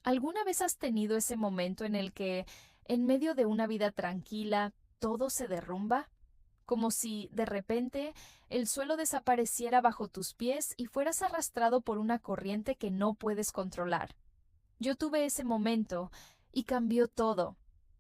¿Alguna vez has tenido ese momento en el que, en medio de una vida tranquila, todo se derrumba? Como si, de repente, el suelo desapareciera bajo tus pies y fueras arrastrado por una corriente que no puedes controlar. Yo tuve ese momento y cambió todo.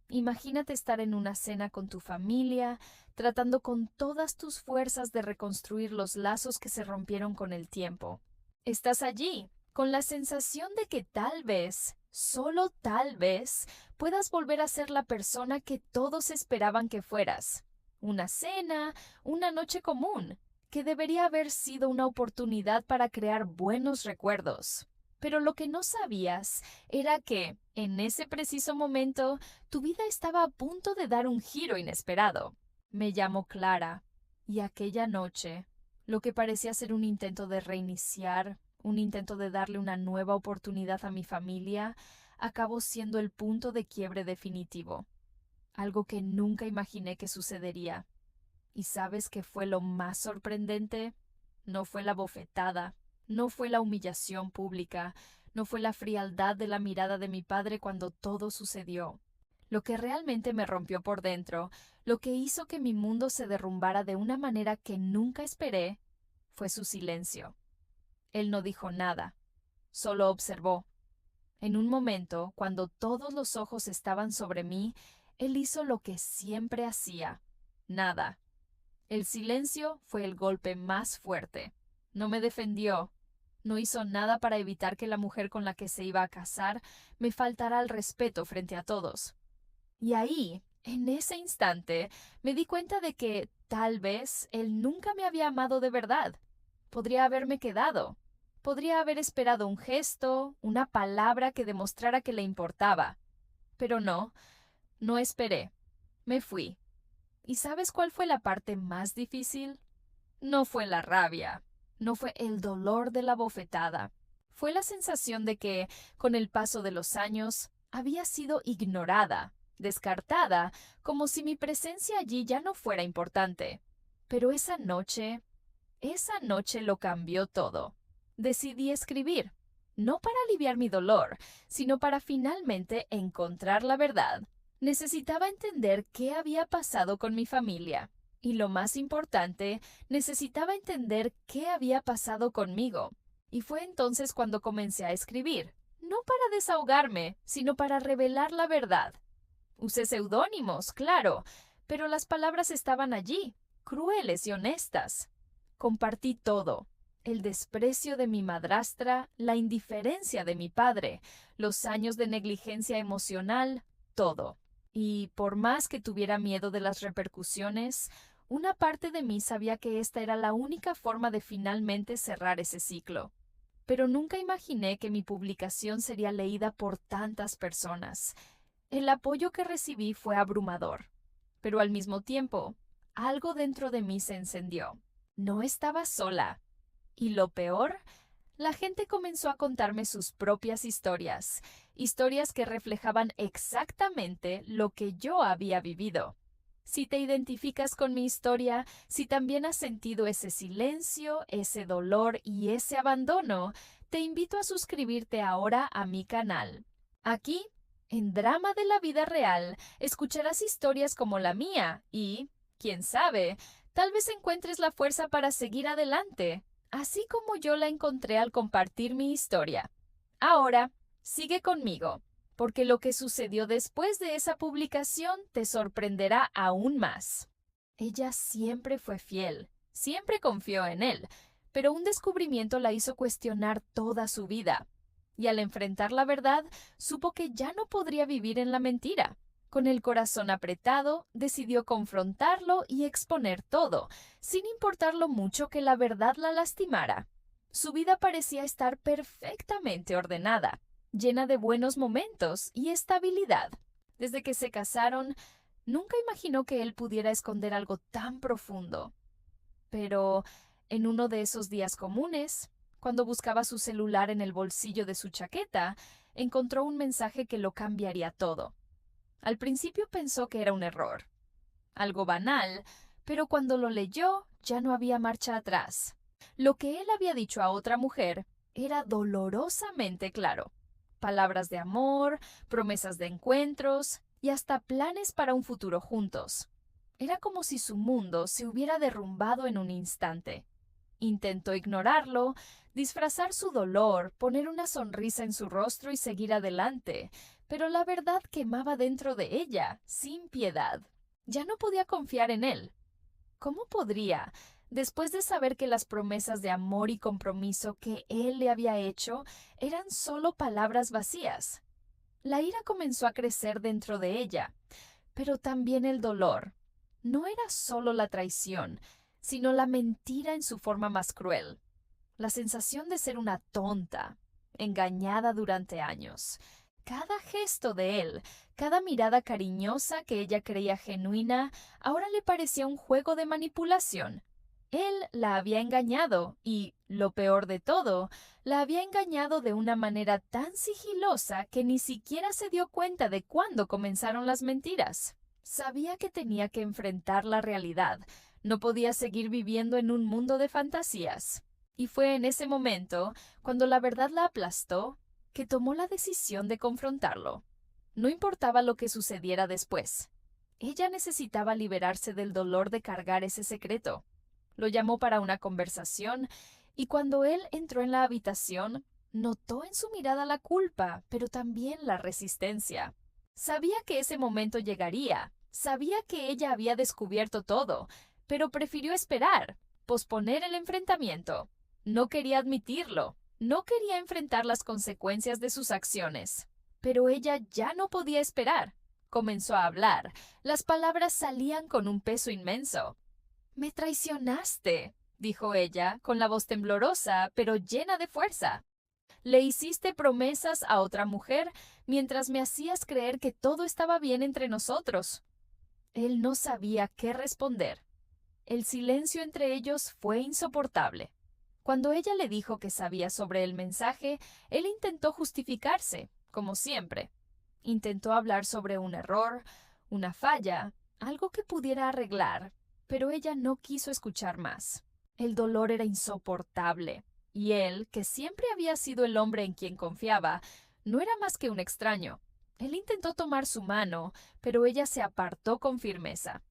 Imagínate estar en una cena con tu familia, tratando con todas tus fuerzas de reconstruir los lazos que se rompieron con el tiempo. Estás allí, con la sensación de que tal vez, solo tal vez, puedas volver a ser la persona que todos esperaban que fueras. Una cena, una noche común, que debería haber sido una oportunidad para crear buenos recuerdos. Pero lo que no sabías era que, en ese preciso momento, tu vida estaba a punto de dar un giro inesperado. Me llamo Clara, y aquella noche, lo que parecía ser un intento de reiniciar, un intento de darle una nueva oportunidad a mi familia, acabó siendo el punto de quiebre definitivo. Algo que nunca imaginé que sucedería. ¿Y sabes qué fue lo más sorprendente? No fue la bofetada, no fue la humillación pública, no fue la frialdad de la mirada de mi padre cuando todo sucedió. Lo que realmente me rompió por dentro, lo que hizo que mi mundo se derrumbara de una manera que nunca esperé, fue su silencio. Él no dijo nada, solo observó. En un momento, cuando todos los ojos estaban sobre mí, él hizo lo que siempre hacía. Nada. El silencio fue el golpe más fuerte. No me defendió. No hizo nada para evitar que la mujer con la que se iba a casar me faltara al respeto frente a todos. Y ahí, en ese instante, me di cuenta de que, tal vez, él nunca me había amado de verdad. Podría haberme quedado. Podría haber esperado un gesto, una palabra que demostrara que le importaba. Pero no, no esperé. Me fui. ¿Y sabes cuál fue la parte más difícil? No fue la rabia, no fue el dolor de la bofetada. Fue la sensación de que, con el paso de los años, había sido ignorada, descartada, como si mi presencia allí ya no fuera importante. Pero esa noche lo cambió todo. Decidí escribir, no para aliviar mi dolor, sino para finalmente encontrar la verdad. Necesitaba entender qué había pasado con mi familia. Y lo más importante, necesitaba entender qué había pasado conmigo. Y fue entonces cuando comencé a escribir, no para desahogarme, sino para revelar la verdad. Usé seudónimos, claro, pero las palabras estaban allí, crueles y honestas. Compartí todo. El desprecio de mi madrastra, la indiferencia de mi padre, los años de negligencia emocional, todo. Y por más que tuviera miedo de las repercusiones, una parte de mí sabía que esta era la única forma de finalmente cerrar ese ciclo. Pero nunca imaginé que mi publicación sería leída por tantas personas. El apoyo que recibí fue abrumador, pero al mismo tiempo, algo dentro de mí se encendió. No estaba sola. Y lo peor, la gente comenzó a contarme sus propias historias, historias que reflejaban exactamente lo que yo había vivido. Si te identificas con mi historia, si también has sentido ese silencio, ese dolor y ese abandono, te invito a suscribirte ahora a mi canal. Aquí, en Drama de la Vida Real, escucharás historias como la mía y, quién sabe, tal vez encuentres la fuerza para seguir adelante, así como yo la encontré al compartir mi historia. Ahora, sigue conmigo, porque lo que sucedió después de esa publicación te sorprenderá aún más. Ella siempre fue fiel, siempre confió en él, pero un descubrimiento la hizo cuestionar toda su vida. Y al enfrentar la verdad, supo que ya no podría vivir en la mentira. Con el corazón apretado, decidió confrontarlo y exponer todo, sin importar lo mucho que la verdad la lastimara. Su vida parecía estar perfectamente ordenada, llena de buenos momentos y estabilidad. Desde que se casaron, nunca imaginó que él pudiera esconder algo tan profundo. Pero, en uno de esos días comunes, cuando buscaba su celular en el bolsillo de su chaqueta, encontró un mensaje que lo cambiaría todo. Al principio pensó que era un error, algo banal, pero cuando lo leyó ya no había marcha atrás. Lo que él había dicho a otra mujer era dolorosamente claro. palabras de amor, promesas de encuentros y hasta planes para un futuro juntos. Era como si su mundo se hubiera derrumbado en un instante. Intentó ignorarlo, disfrazar su dolor, poner una sonrisa en su rostro y seguir adelante, pero la verdad quemaba dentro de ella, sin piedad. Ya no podía confiar en él. ¿Cómo podría, después de saber que las promesas de amor y compromiso que él le había hecho eran solo palabras vacías? La ira comenzó a crecer dentro de ella, pero también el dolor. No era solo la traición, sino la mentira en su forma más cruel. La sensación de ser una tonta, engañada durante años. Cada gesto de él, cada mirada cariñosa que ella creía genuina, ahora le parecía un juego de manipulación. Él la había engañado y, lo peor de todo, la había engañado de una manera tan sigilosa que ni siquiera se dio cuenta de cuándo comenzaron las mentiras. Sabía que tenía que enfrentar la realidad. No podía seguir viviendo en un mundo de fantasías. Y fue en ese momento, cuando la verdad la aplastó, que tomó la decisión de confrontarlo. No importaba lo que sucediera después. Ella necesitaba liberarse del dolor de cargar ese secreto. Lo llamó para una conversación, y cuando él entró en la habitación, notó en su mirada la culpa, pero también la resistencia. Sabía que ese momento llegaría, sabía que ella había descubierto todo, pero prefirió esperar, posponer el enfrentamiento. No quería admitirlo, no quería enfrentar las consecuencias de sus acciones. Pero ella ya no podía esperar. Comenzó a hablar. Las palabras salían con un peso inmenso. «Me traicionaste», dijo ella, con la voz temblorosa, pero llena de fuerza. «Le hiciste promesas a otra mujer mientras me hacías creer que todo estaba bien entre nosotros». Él no sabía qué responder. El silencio entre ellos fue insoportable. Cuando ella le dijo que sabía sobre el mensaje, él intentó justificarse, como siempre. Intentó hablar sobre un error, una falla, algo que pudiera arreglar, pero ella no quiso escuchar más. El dolor era insoportable, y él, que siempre había sido el hombre en quien confiaba, no era más que un extraño. Él intentó tomar su mano, pero ella se apartó con firmeza.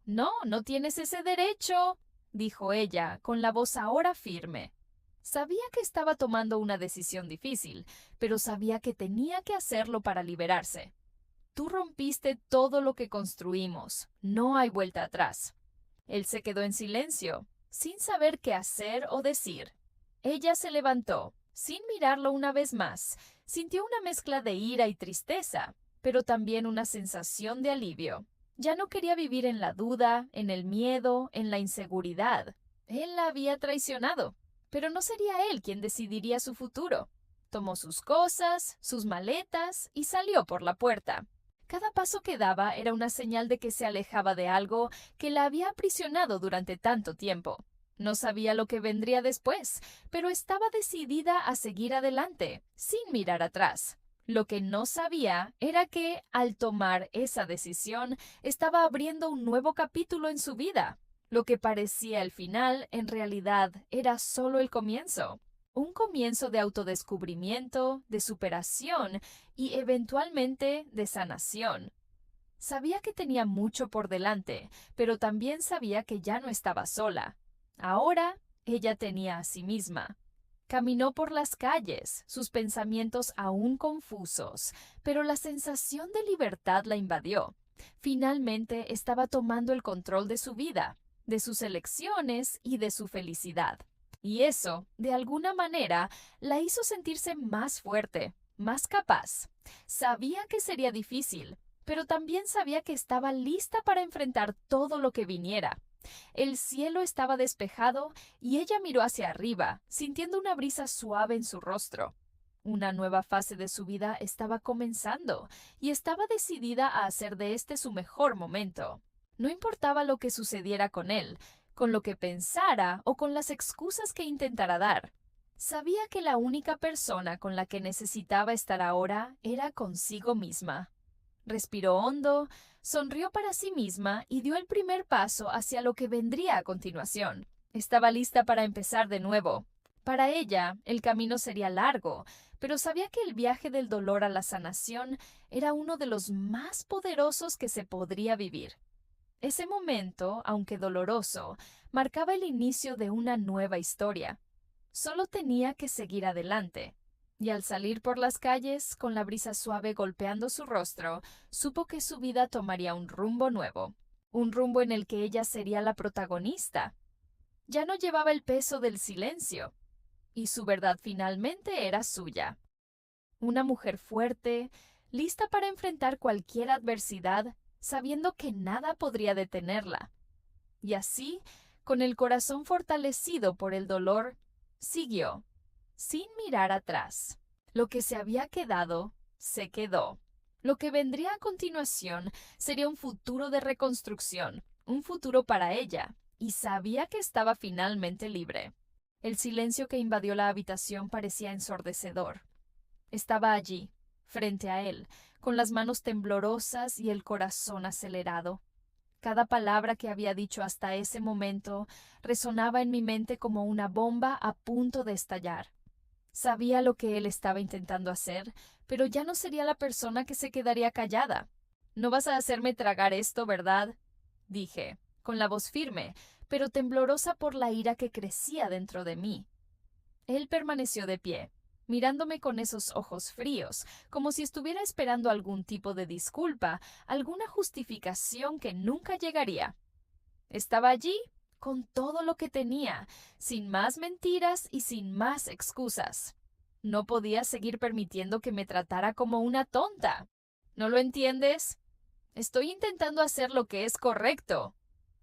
«No, no tienes ese derecho», dijo ella, con la voz ahora firme. Sabía que estaba tomando una decisión difícil, pero sabía que tenía que hacerlo para liberarse. «Tú rompiste todo lo que construimos. No hay vuelta atrás». Él se quedó en silencio, sin saber qué hacer o decir. Ella se levantó, sin mirarlo una vez más. Sintió una mezcla de ira y tristeza, pero también una sensación de alivio. Ya no quería vivir en la duda, en el miedo, en la inseguridad. Él la había traicionado, pero no sería él quien decidiría su futuro. Tomó sus cosas, sus maletas y salió por la puerta. Cada paso que daba era una señal de que se alejaba de algo que la había aprisionado durante tanto tiempo. No sabía lo que vendría después, pero estaba decidida a seguir adelante, sin mirar atrás. Lo que no sabía era que, al tomar esa decisión, estaba abriendo un nuevo capítulo en su vida. Lo que parecía el final, en realidad, era solo el comienzo. Un comienzo de autodescubrimiento, de superación y, eventualmente, de sanación. Sabía que tenía mucho por delante, pero también sabía que ya no estaba sola. Ahora, ella tenía a sí misma. Caminó por las calles, sus pensamientos aún confusos, pero la sensación de libertad la invadió. Finalmente estaba tomando el control de su vida, de sus elecciones y de su felicidad. Y eso, de alguna manera, la hizo sentirse más fuerte, más capaz. Sabía que sería difícil, pero también sabía que estaba lista para enfrentar todo lo que viniera. El cielo estaba despejado y ella miró hacia arriba, sintiendo una brisa suave en su rostro. Una nueva fase de su vida estaba comenzando y estaba decidida a hacer de este su mejor momento. No importaba lo que sucediera con él, con lo que pensara o con las excusas que intentara dar. Sabía que la única persona con la que necesitaba estar ahora era consigo misma. Respiró hondo, sonrió para sí misma y dio el primer paso hacia lo que vendría a continuación. Estaba lista para empezar de nuevo. Para ella, el camino sería largo, pero sabía que el viaje del dolor a la sanación era uno de los más poderosos que se podría vivir. Ese momento, aunque doloroso, marcaba el inicio de una nueva historia. Solo tenía que seguir adelante. Y al salir por las calles, con la brisa suave golpeando su rostro, supo que su vida tomaría un rumbo nuevo, un rumbo en el que ella sería la protagonista. Ya no llevaba el peso del silencio, y su verdad finalmente era suya. Una mujer fuerte, lista para enfrentar cualquier adversidad, sabiendo que nada podría detenerla. Y así, con el corazón fortalecido por el dolor, siguió, sin mirar atrás. Lo que se había quedado, se quedó. Lo que vendría a continuación sería un futuro de reconstrucción, un futuro para ella, y sabía que estaba finalmente libre. El silencio que invadió la habitación parecía ensordecedor. Estaba allí, frente a él, con las manos temblorosas y el corazón acelerado. Cada palabra que había dicho hasta ese momento resonaba en mi mente como una bomba a punto de estallar. Sabía lo que él estaba intentando hacer, pero ya no sería la persona que se quedaría callada. No vas a hacerme tragar esto, ¿verdad? Dije, con la voz firme, pero temblorosa por la ira que crecía dentro de mí. Él permaneció de pie, mirándome con esos ojos fríos, como si estuviera esperando algún tipo de disculpa, alguna justificación que nunca llegaría. Estaba allí, con todo lo que tenía, sin más mentiras y sin más excusas. No podía seguir permitiendo que me tratara como una tonta. ¿No lo entiendes? Estoy intentando hacer lo que es correcto,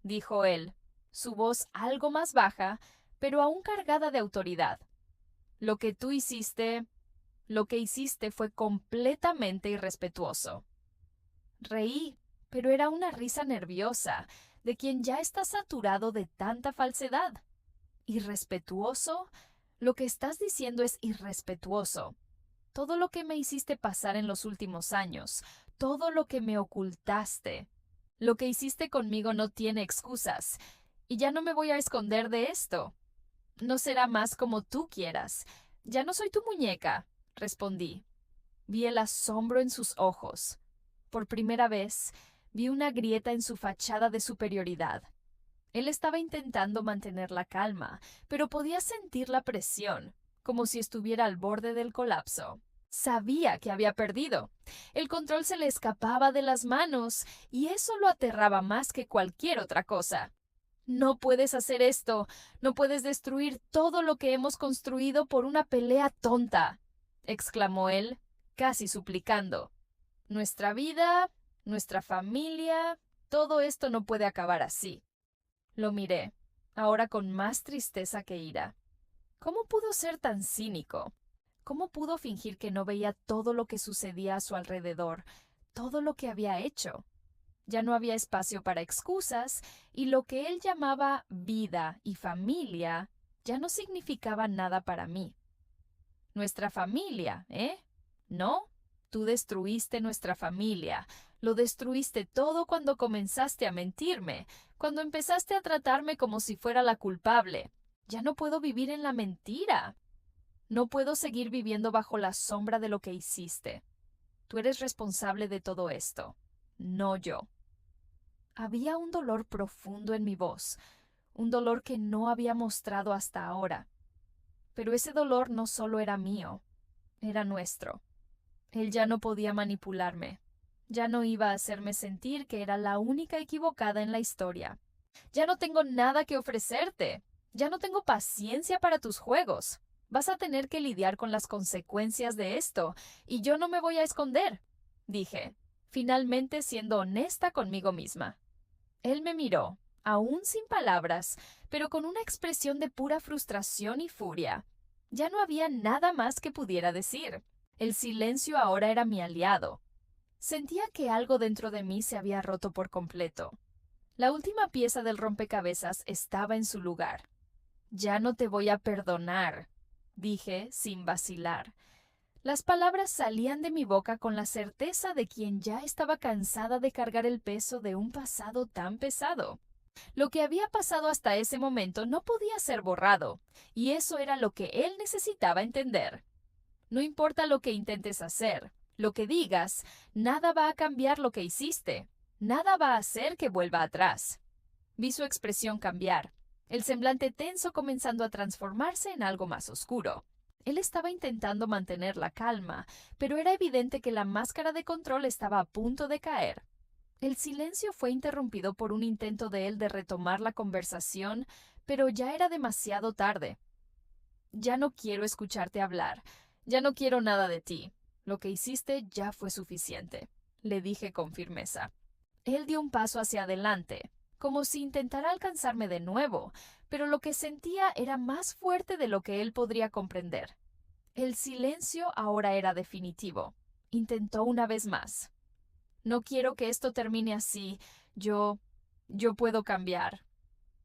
dijo él, su voz algo más baja, pero aún cargada de autoridad. Lo que hiciste fue completamente irrespetuoso. Reí, pero era una risa nerviosa, de quien ya está saturado de tanta falsedad. ¿Irrespetuoso? Lo que estás diciendo es irrespetuoso. Todo lo que me hiciste pasar en los últimos años, todo lo que me ocultaste, lo que hiciste conmigo no tiene excusas, y ya no me voy a esconder de esto. No será más como tú quieras. Ya no soy tu muñeca, respondí. Vi el asombro en sus ojos. Por primera vez, vi una grieta en su fachada de superioridad. Él estaba intentando mantener la calma, pero podía sentir la presión, como si estuviera al borde del colapso. Sabía que había perdido. El control se le escapaba de las manos, y eso lo aterraba más que cualquier otra cosa. No puedes hacer esto, no puedes destruir todo lo que hemos construido por una pelea tonta, exclamó él, casi suplicando. Nuestra vida, nuestra familia, todo esto no puede acabar así. Lo miré, ahora con más tristeza que ira. ¿Cómo pudo ser tan cínico? ¿Cómo pudo fingir que no veía todo lo que sucedía a su alrededor, todo lo que había hecho? Ya no había espacio para excusas, y lo que él llamaba vida y familia ya no significaba nada para mí. Nuestra familia, ¿eh? ¿No? Tú destruiste nuestra familia. Lo destruiste todo cuando comenzaste a mentirme, cuando empezaste a tratarme como si fuera la culpable. Ya no puedo vivir en la mentira. No puedo seguir viviendo bajo la sombra de lo que hiciste. Tú eres responsable de todo esto, no yo. Había un dolor profundo en mi voz, un dolor que no había mostrado hasta ahora. Pero ese dolor no solo era mío, era nuestro. Él ya no podía manipularme. Ya no iba a hacerme sentir que era la única equivocada en la historia. Ya no tengo nada que ofrecerte. Ya no tengo paciencia para tus juegos. Vas a tener que lidiar con las consecuencias de esto, y yo no me voy a esconder, dije, finalmente siendo honesta conmigo misma. Él me miró, aún sin palabras, pero con una expresión de pura frustración y furia. Ya no había nada más que pudiera decir. El silencio ahora era mi aliado. Sentía que algo dentro de mí se había roto por completo. La última pieza del rompecabezas estaba en su lugar. Ya no te voy a perdonar, dije sin vacilar. Las palabras salían de mi boca con la certeza de quien ya estaba cansada de cargar el peso de un pasado tan pesado. Lo que había pasado hasta ese momento no podía ser borrado, y eso era lo que él necesitaba entender. No importa lo que intentes hacer, lo que digas, nada va a cambiar lo que hiciste, nada va a hacer que vuelva atrás. Vi su expresión cambiar, el semblante tenso comenzando a transformarse en algo más oscuro. Él estaba intentando mantener la calma, pero era evidente que la máscara de control estaba a punto de caer. El silencio fue interrumpido por un intento de él de retomar la conversación, pero ya era demasiado tarde. Ya no quiero escucharte hablar, ya no quiero nada de ti. Lo que hiciste ya fue suficiente, le dije con firmeza. Él dio un paso hacia adelante, como si intentara alcanzarme de nuevo, pero lo que sentía era más fuerte de lo que él podría comprender. El silencio ahora era definitivo. Intentó una vez más. No quiero que esto termine así. Yo puedo cambiar.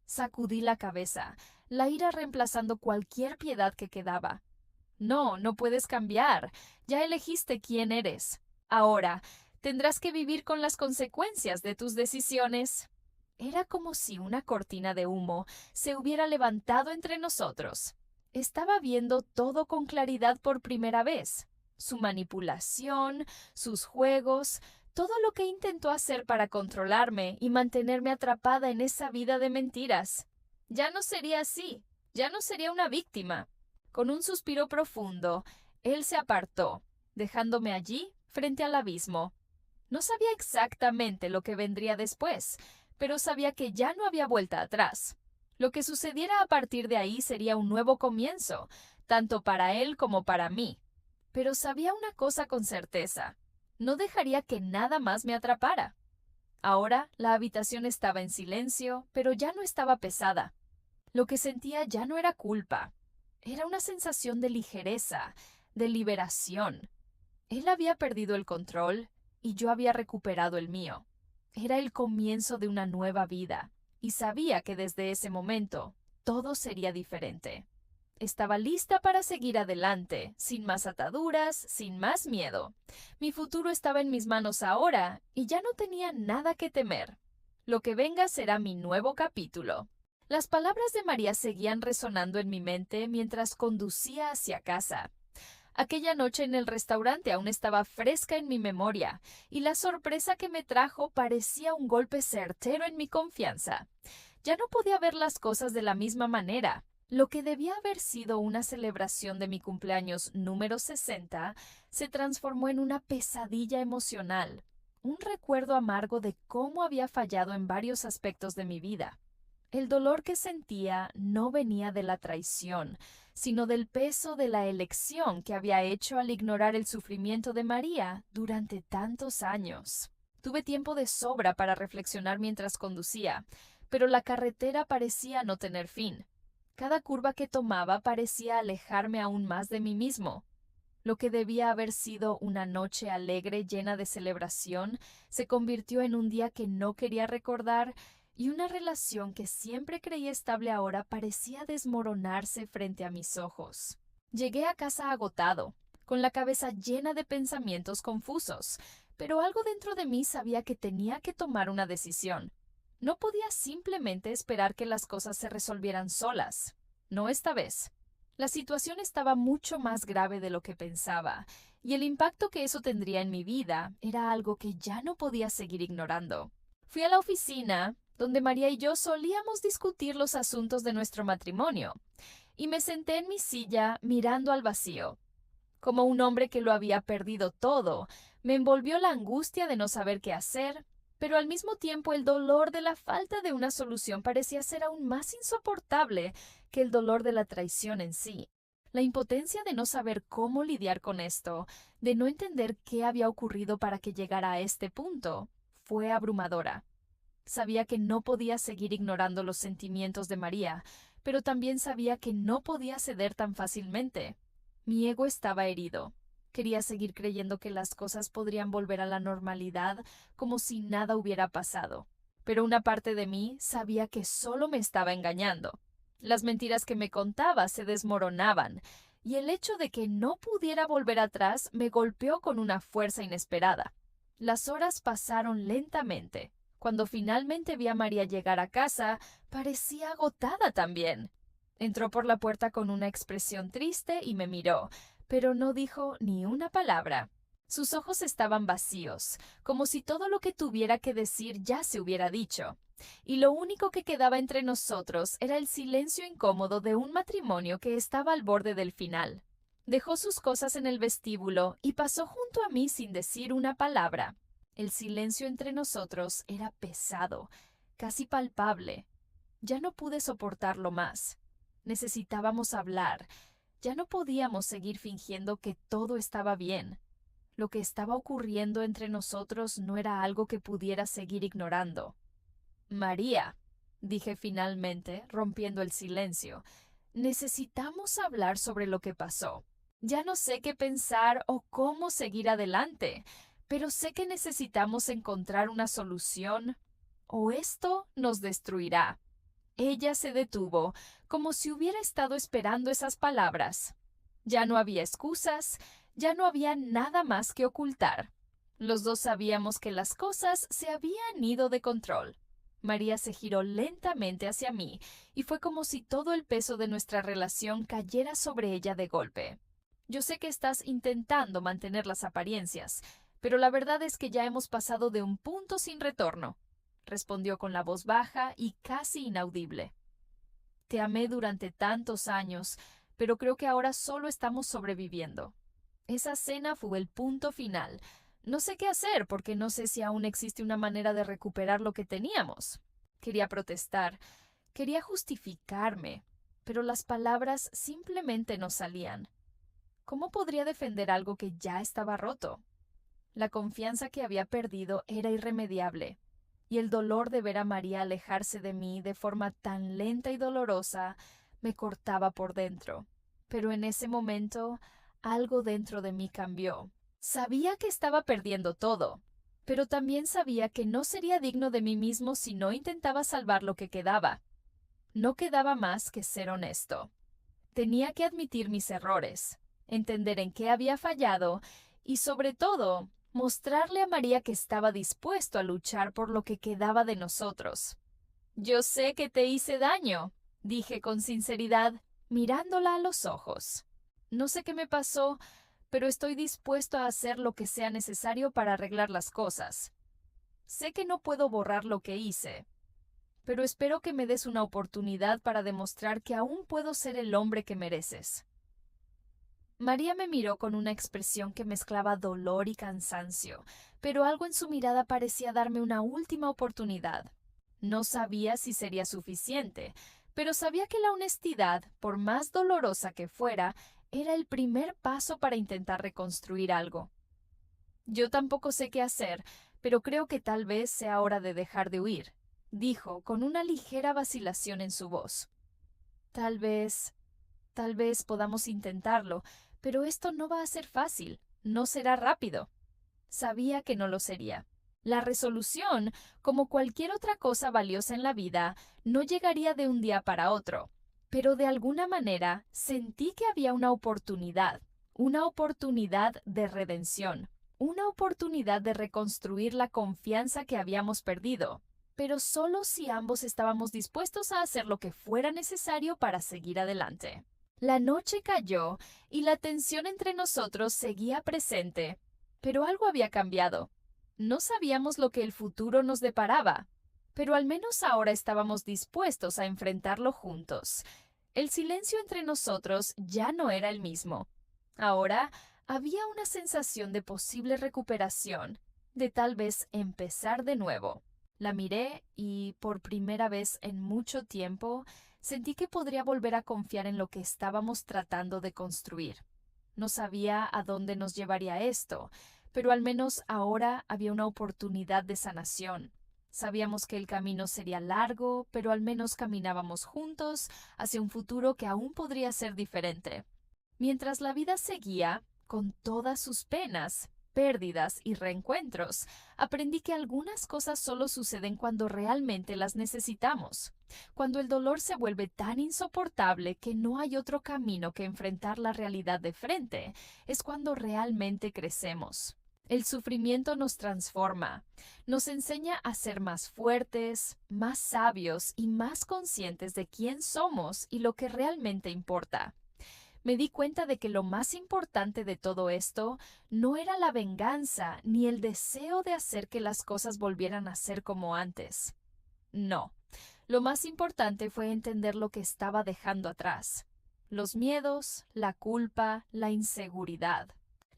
Sacudí la cabeza, la ira reemplazando cualquier piedad que quedaba. No, no puedes cambiar. Ya elegiste quién eres. Ahora, tendrás que vivir con las consecuencias de tus decisiones. Era como si una cortina de humo se hubiera levantado entre nosotros. Estaba viendo todo con claridad por primera vez. Su manipulación, sus juegos, todo lo que intentó hacer para controlarme y mantenerme atrapada en esa vida de mentiras. Ya no sería así, ya no sería una víctima. Con un suspiro profundo, él se apartó, dejándome allí frente al abismo. No sabía exactamente lo que vendría después, pero sabía que ya no había vuelta atrás. Lo que sucediera a partir de ahí sería un nuevo comienzo, tanto para él como para mí. Pero sabía una cosa con certeza. No dejaría que nada más me atrapara. Ahora la habitación estaba en silencio, pero ya no estaba pesada. Lo que sentía ya no era culpa. Era una sensación de ligereza, de liberación. Él había perdido el control y yo había recuperado el mío. Era el comienzo de una nueva vida, y sabía que desde ese momento todo sería diferente. Estaba lista para seguir adelante, sin más ataduras, sin más miedo. Mi futuro estaba en mis manos ahora, y ya no tenía nada que temer. Lo que venga será mi nuevo capítulo. Las palabras de María seguían resonando en mi mente mientras conducía hacia casa. Aquella noche en el restaurante aún estaba fresca en mi memoria, y la sorpresa que me trajo parecía un golpe certero en mi confianza. Ya no podía ver las cosas de la misma manera. Lo que debía haber sido una celebración de mi cumpleaños número 60 se transformó en una pesadilla emocional, un recuerdo amargo de cómo había fallado en varios aspectos de mi vida. El dolor que sentía no venía de la traición, sino del peso de la elección que había hecho al ignorar el sufrimiento de María durante tantos años. Tuve tiempo de sobra para reflexionar mientras conducía, pero la carretera parecía no tener fin. Cada curva que tomaba parecía alejarme aún más de mí mismo. Lo que debía haber sido una noche alegre llena de celebración se convirtió en un día que no quería recordar, y una relación que siempre creí estable ahora parecía desmoronarse frente a mis ojos. Llegué a casa agotado, con la cabeza llena de pensamientos confusos, pero algo dentro de mí sabía que tenía que tomar una decisión. No podía simplemente esperar que las cosas se resolvieran solas. No esta vez. La situación estaba mucho más grave de lo que pensaba, y el impacto que eso tendría en mi vida era algo que ya no podía seguir ignorando. Fui a la oficina, donde María y yo solíamos discutir los asuntos de nuestro matrimonio, y me senté en mi silla mirando al vacío. Como un hombre que lo había perdido todo, me envolvió la angustia de no saber qué hacer, pero al mismo tiempo el dolor de la falta de una solución parecía ser aún más insoportable que el dolor de la traición en sí. La impotencia de no saber cómo lidiar con esto, de no entender qué había ocurrido para que llegara a este punto, fue abrumadora. Sabía que no podía seguir ignorando los sentimientos de María, pero también sabía que no podía ceder tan fácilmente. Mi ego estaba herido. Quería seguir creyendo que las cosas podrían volver a la normalidad como si nada hubiera pasado. Pero una parte de mí sabía que solo me estaba engañando. Las mentiras que me contaba se desmoronaban, y el hecho de que no pudiera volver atrás me golpeó con una fuerza inesperada. Las horas pasaron lentamente. Cuando finalmente vi a María llegar a casa, parecía agotada también. Entró por la puerta con una expresión triste y me miró, pero no dijo ni una palabra. Sus ojos estaban vacíos, como si todo lo que tuviera que decir ya se hubiera dicho. Y lo único que quedaba entre nosotros era el silencio incómodo de un matrimonio que estaba al borde del final. Dejó sus cosas en el vestíbulo y pasó junto a mí sin decir una palabra. El silencio entre nosotros era pesado, casi palpable. Ya no pude soportarlo más. Necesitábamos hablar. Ya no podíamos seguir fingiendo que todo estaba bien. Lo que estaba ocurriendo entre nosotros no era algo que pudiera seguir ignorando. María, dije finalmente, rompiendo el silencio, necesitamos hablar sobre lo que pasó. Ya no sé qué pensar o cómo seguir adelante, pero sé que necesitamos encontrar una solución o esto nos destruirá. Ella se detuvo, como si hubiera estado esperando esas palabras. Ya no había excusas, ya no había nada más que ocultar. Los dos sabíamos que las cosas se habían ido de control. María se giró lentamente hacia mí, y fue como si todo el peso de nuestra relación cayera sobre ella de golpe. Yo sé que estás intentando mantener las apariencias, pero la verdad es que ya hemos pasado de un punto sin retorno, respondió con la voz baja y casi inaudible. Te amé durante tantos años, pero creo que ahora solo estamos sobreviviendo. Esa cena fue el punto final. No sé qué hacer porque no sé si aún existe una manera de recuperar lo que teníamos. Quería protestar, quería justificarme, pero las palabras simplemente no salían. ¿Cómo podría defender algo que ya estaba roto? La confianza que había perdido era irremediable, y el dolor de ver a María alejarse de mí de forma tan lenta y dolorosa me cortaba por dentro. Pero en ese momento, algo dentro de mí cambió. Sabía que estaba perdiendo todo, pero también sabía que no sería digno de mí mismo si no intentaba salvar lo que quedaba. No quedaba más que ser honesto. Tenía que admitir mis errores, entender en qué había fallado y, sobre todo, mostrarle a María que estaba dispuesto a luchar por lo que quedaba de nosotros. Yo sé que te hice daño, dije con sinceridad, mirándola a los ojos. No sé qué me pasó, pero estoy dispuesto a hacer lo que sea necesario para arreglar las cosas. Sé que no puedo borrar lo que hice, pero espero que me des una oportunidad para demostrar que aún puedo ser el hombre que mereces. María me miró con una expresión que mezclaba dolor y cansancio, pero algo en su mirada parecía darme una última oportunidad. No sabía si sería suficiente, pero sabía que la honestidad, por más dolorosa que fuera, era el primer paso para intentar reconstruir algo. Yo tampoco sé qué hacer, pero creo que tal vez sea hora de dejar de huir, dijo con una ligera vacilación en su voz. Tal vez podamos intentarlo, pero esto no va a ser fácil, no será rápido. Sabía que no lo sería. La resolución, como cualquier otra cosa valiosa en la vida, no llegaría de un día para otro, pero de alguna manera sentí que había una oportunidad de redención, una oportunidad de reconstruir la confianza que habíamos perdido, pero solo si ambos estábamos dispuestos a hacer lo que fuera necesario para seguir adelante. La noche cayó y la tensión entre nosotros seguía presente, pero algo había cambiado. No sabíamos lo que el futuro nos deparaba, pero al menos ahora estábamos dispuestos a enfrentarlo juntos. El silencio entre nosotros ya no era el mismo. Ahora había una sensación de posible recuperación, de tal vez empezar de nuevo. La miré y, por primera vez en mucho tiempo, sentí que podría volver a confiar en lo que estábamos tratando de construir. No sabía a dónde nos llevaría esto, pero al menos ahora había una oportunidad de sanación. Sabíamos que el camino sería largo, pero al menos caminábamos juntos hacia un futuro que aún podría ser diferente. Mientras la vida seguía, con todas sus penas, pérdidas y reencuentros, aprendí que algunas cosas solo suceden cuando realmente las necesitamos. Cuando el dolor se vuelve tan insoportable que no hay otro camino que enfrentar la realidad de frente, es cuando realmente crecemos. El sufrimiento nos transforma, nos enseña a ser más fuertes, más sabios y más conscientes de quién somos y lo que realmente importa. Me di cuenta de que lo más importante de todo esto no era la venganza ni el deseo de hacer que las cosas volvieran a ser como antes. No, lo más importante fue entender lo que estaba dejando atrás. Los miedos, la culpa, la inseguridad.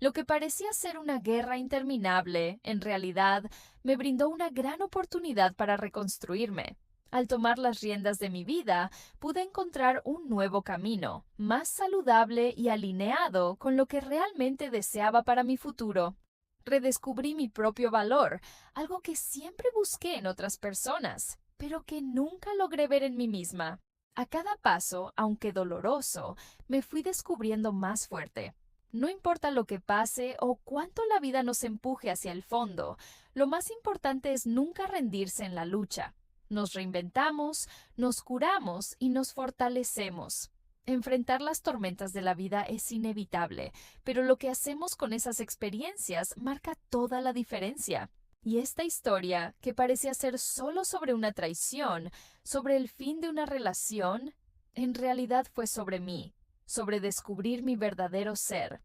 Lo que parecía ser una guerra interminable, en realidad, me brindó una gran oportunidad para reconstruirme. Al tomar las riendas de mi vida, pude encontrar un nuevo camino, más saludable y alineado con lo que realmente deseaba para mi futuro. Redescubrí mi propio valor, algo que siempre busqué en otras personas, pero que nunca logré ver en mí misma. A cada paso, aunque doloroso, me fui descubriendo más fuerte. No importa lo que pase o cuánto la vida nos empuje hacia el fondo, lo más importante es nunca rendirse en la lucha. Nos reinventamos, nos curamos y nos fortalecemos. Enfrentar las tormentas de la vida es inevitable, pero lo que hacemos con esas experiencias marca toda la diferencia. Y esta historia, que parecía ser solo sobre una traición, sobre el fin de una relación, en realidad fue sobre mí, sobre descubrir mi verdadero ser.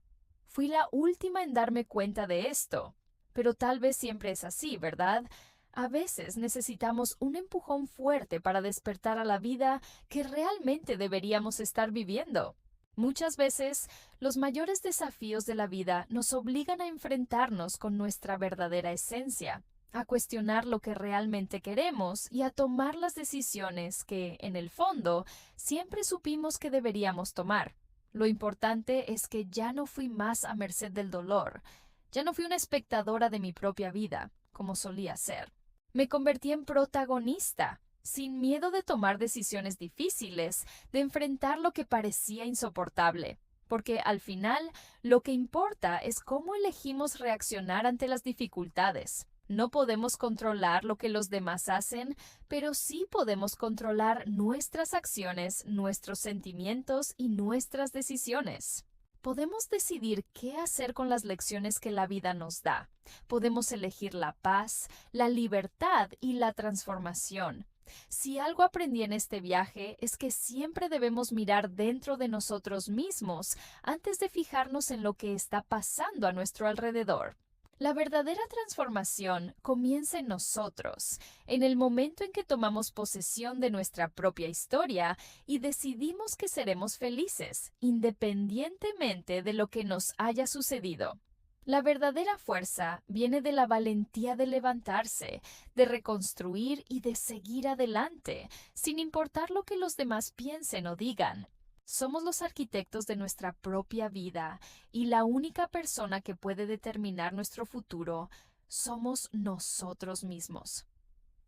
Fui la última en darme cuenta de esto, pero tal vez siempre es así, ¿verdad? A veces necesitamos un empujón fuerte para despertar a la vida que realmente deberíamos estar viviendo. Muchas veces, los mayores desafíos de la vida nos obligan a enfrentarnos con nuestra verdadera esencia, a cuestionar lo que realmente queremos y a tomar las decisiones que, en el fondo, siempre supimos que deberíamos tomar. Lo importante es que ya no fui más a merced del dolor, ya no fui una espectadora de mi propia vida, como solía ser. Me convertí en protagonista, sin miedo de tomar decisiones difíciles, de enfrentar lo que parecía insoportable, porque al final lo que importa es cómo elegimos reaccionar ante las dificultades. No podemos controlar lo que los demás hacen, pero sí podemos controlar nuestras acciones, nuestros sentimientos y nuestras decisiones. Podemos decidir qué hacer con las lecciones que la vida nos da. Podemos elegir la paz, la libertad y la transformación. Si algo aprendí en este viaje es que siempre debemos mirar dentro de nosotros mismos antes de fijarnos en lo que está pasando a nuestro alrededor. La verdadera transformación comienza en nosotros, en el momento en que tomamos posesión de nuestra propia historia y decidimos que seremos felices, independientemente de lo que nos haya sucedido. La verdadera fuerza viene de la valentía de levantarse, de reconstruir y de seguir adelante, sin importar lo que los demás piensen o digan. Somos los arquitectos de nuestra propia vida y la única persona que puede determinar nuestro futuro somos nosotros mismos.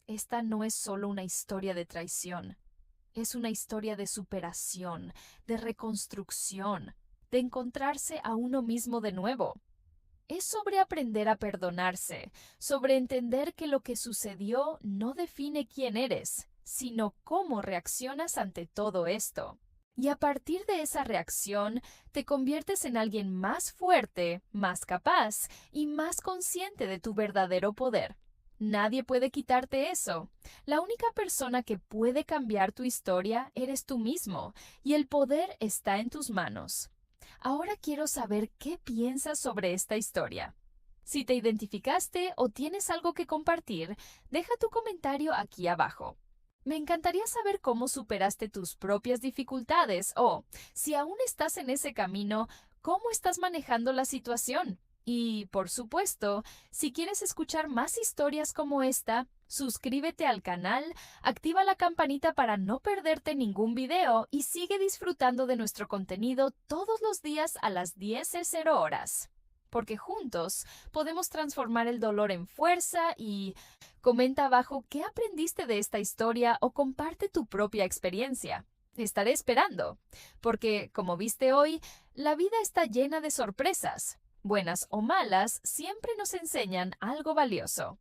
Esta no es solo una historia de traición, es una historia de superación, de reconstrucción, de encontrarse a uno mismo de nuevo. Es sobre aprender a perdonarse, sobre entender que lo que sucedió no define quién eres, sino cómo reaccionas ante todo esto. Y a partir de esa reacción, te conviertes en alguien más fuerte, más capaz y más consciente de tu verdadero poder. Nadie puede quitarte eso. La única persona que puede cambiar tu historia eres tú mismo, y el poder está en tus manos. Ahora quiero saber qué piensas sobre esta historia. Si te identificaste o tienes algo que compartir, deja tu comentario aquí abajo. Me encantaría saber cómo superaste tus propias dificultades o, si aún estás en ese camino, cómo estás manejando la situación. Y, por supuesto, si quieres escuchar más historias como esta, suscríbete al canal, activa la campanita para no perderte ningún video y sigue disfrutando de nuestro contenido todos los días a las 10:00 horas. Porque juntos podemos transformar el dolor en fuerza y comenta abajo qué aprendiste de esta historia o comparte tu propia experiencia. Estaré esperando, porque, como viste hoy, la vida está llena de sorpresas. Buenas o malas, siempre nos enseñan algo valioso.